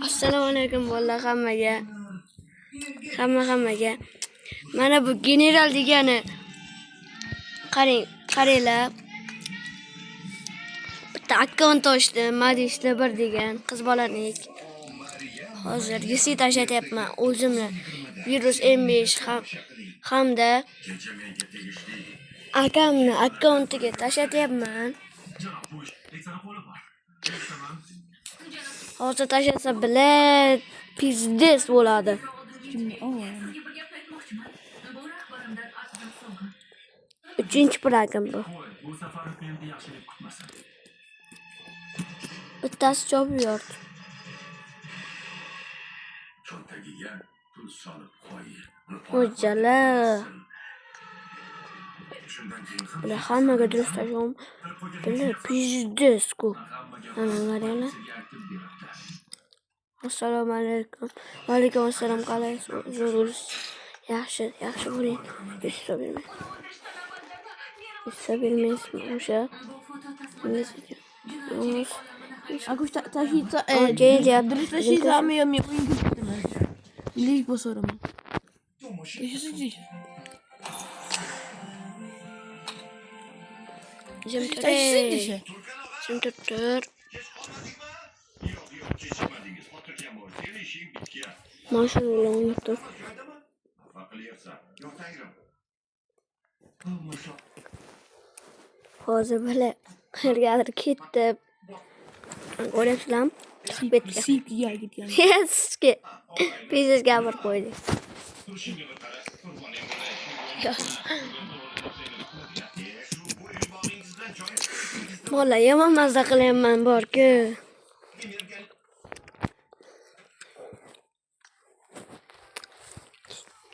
Assalomu alaykum bolalar hammaga. Hammaga. Mana bu general degani qaranglar. Bitta akkaunt ochdim, Madishda bir degan qiz bolanik. Hozir reset tashlatyapman o'zimni virus M5 hamda akamni akkauntiga tashlatyapman. Hozir tashlasa bilet pizdes bo'ladi. Uchinchi pragim bu. Bittasi chopib yordi. O'jala. Bular hammaga durust tashlayman. Bular pizdesku. Mana qaranglar. Assalomu alaykum. Va alaykum assalom. Qalaysiz? Yaxshi bo'ling. Hisoblamaysiz o'sha. Akuş taşıysa Durust taşıysa mı oyun gitti. Liş bu sorum. Taşıyıcı. Şimdi tuttur. Maşallah unuttum. Hozir böyle qayergadir ketdi. O'rashlam. Siyga gitgan. Yesga. Bizga bir qo'ydi. Bola yomon mazza qilyapman borku.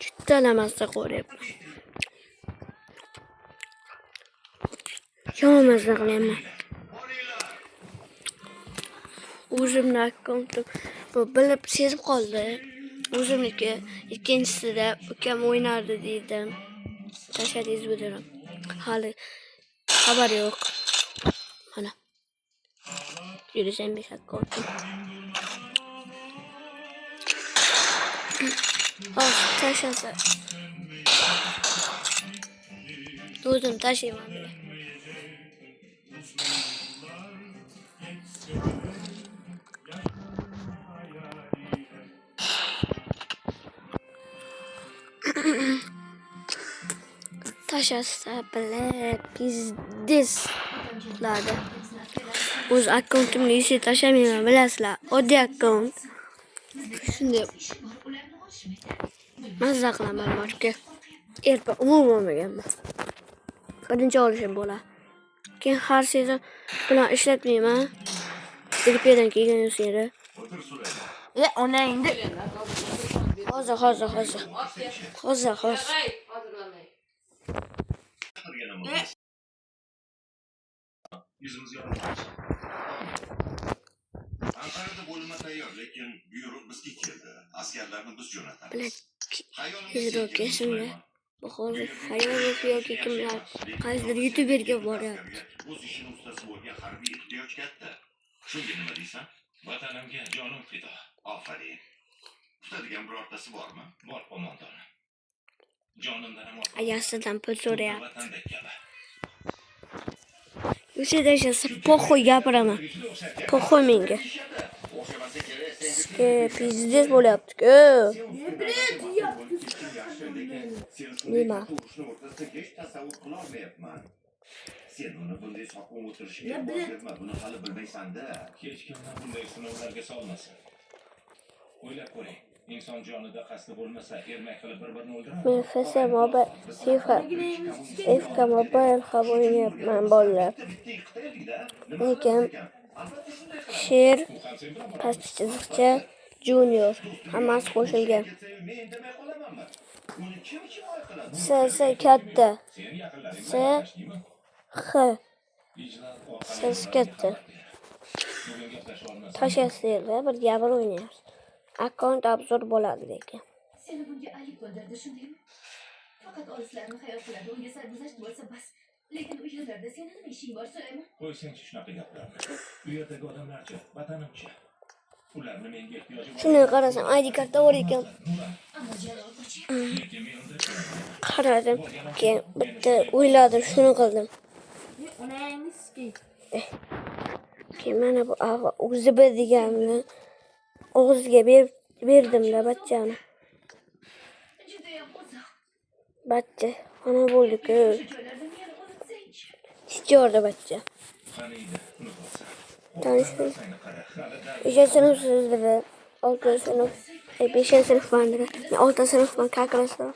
Juda mazza qo'ryapman. Yomon mazza qilyapman. O'zimni akkauntim bu bilib sezib qoldi. O'zimniki ikkinchisida ukam o'ynardi dedim. Tashladingiz bilaram. Hali xabar yo'q. Mana. Yurishim bir akkauntim. Hozir tashlasa. O'zim tashlayman. Tashlasa bilet pizdes bo'ladi. O'z akkauntimni reset tashlamayman, bilasizlar. Oddiy akkaunt. Shunday mazza qilaman borku. Erta umuman olmaganman. Birinchi olishim bo'ladi. Keyin har sezon bilan ishlatmayman. Telefondan kelgan seri. Onangda. Hozir. Yüzümüz yorulmuş. Ankara'da bölüme tayyor, lekin buyruq bizga keldi. Askarlarni biz jo'natamiz. Kesimda. Bu hozir hayol yoki kimlar qaysidir YouTuberga boryapti. O'z ishini ustasi bo'lgan harbiy ehtiyoj katta. Shunga nima deysan? Vatanimga jonim fido. Ofarin. Tutadigan birortasi bormi? Bor qo'mondon. Jonimdan ham Ayasidan pul so'rayapti. Yursa poxoy gapiraman. Poxoy menga. Pizdes bo'lyapti-ku. Nima? Sen uni bunday soqov o'tirishga borma, buni hali bilmaysan-da. Hech kimni bunday sinovlarga solmasin. O'ylab ko'ring. İnson jonida qasdi bo'lmasa, ermak qilib bir-birini o'ldiradi. Men FK Mobile o'ynayapman bolalar. Lekin Sher, pastki chiziqcha, Junior hammasi qo'shilgan. S katta. S katta. Tashlasizlar, bir gapir o'ynayapsiz. Akkaunt obzor bo'ladi lekin. Seni bunga ayib qildirdi, shundaymi? Faqat olislarni hayol qiladi, unga sarguzasht bo'lsa bas. Lekin u yerlarda sening nima ishing bor, Sulayman? Qo'ysangchi shunaqa gaplarni. U yerdagi odamlarchi, vatanimchi. Ularni menga ehtiyoji bor. Shuni qarasam ID kartda bor ekan. Ammo Jalol ko'chi. Lekin men unda Qaradim. Keyin bitta o'yladim, shuni qildim. Onangizki. Keyin mana bu o'zi deganini og'ziga berdim-da bachchani. Judayam uzoq. Bachcha ona bo'ldi-ku. Shu joylardan yana o'tsang-chi. Tichyorda bachcha. qani edi, uni bo'lsa. Tanishdim. Sayni qara. Hali 5 sinfsiz dedi. 6 sinf. 5 sinfman dedi. 6 sinfman kaklasda.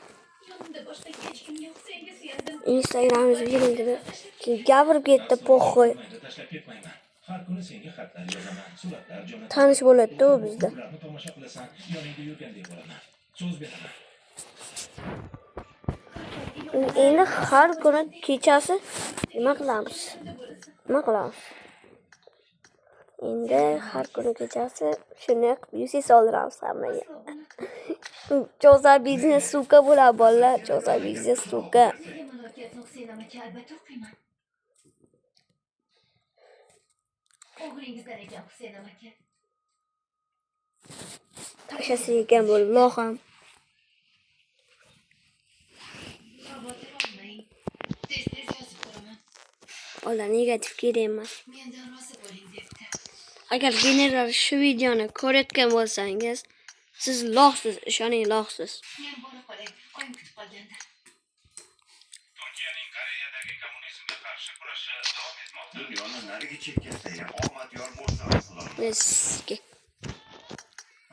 Yonimda boshqa hech kim yo'q, senga suyandim. Instagramimizni bering dedi. Keyin gapirib ketdi po'xoy. tashlab ketmayman. Har kuni senga xatlar yozaman, suratlar jo'nataman. Tanish bo'ladi-da u bizda. Ularni tomosha qilasan, yoningda yurgandek bo'laman. So'z beraman. Endi har kuni kechasi nima qilamiz? Nima qilamiz? Endi har kuni kechasi shuni qilib yuzi soldiramiz hammaga. Cho'za biznes suka bo'ladi bolalar, cho'za biznes suka. Senga munosabatni Husayn amaga albatta o'qiyman. O'g'lingizdan ekan Husayn amaki. Tashasi ekan bu loham. Xavotir olmang. Tez-tez yozib turaman. Ular negativ kerak emas. Mendan rozi bo'ling debdi. Agar general shu videoni ko'rayotgan bo'lsangiz, siz lohsiz, ishoning lohsiz. Men bora qolay, oyim kutib qolganda. Turkiyaning Koreyadagi kommunizmga qarshi kurashi davom etmoqda. Dunyoni narigi chekkasiga omad yor bo'lsa aslan. Eski.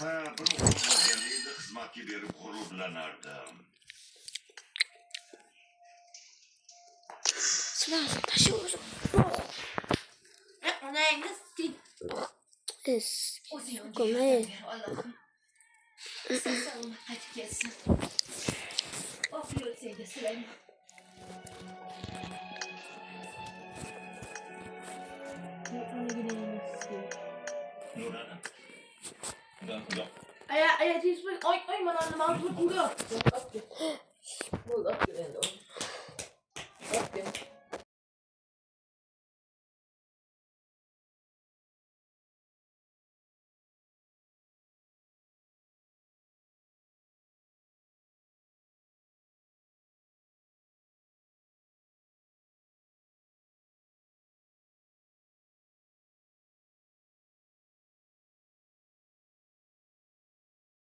Bir bo'lganda xizmatga berib g'ururlanardim. Sizlar tashovuz. Onangizki. Eski. O'zing unga Ko'may. yordam ber, Allohim. Salomat qaytib kelsin. Oq yo'l senga Sulayman. Nurana. Dan uzoq. Aya, teaspoon. Oy, mana nima bo'ldi?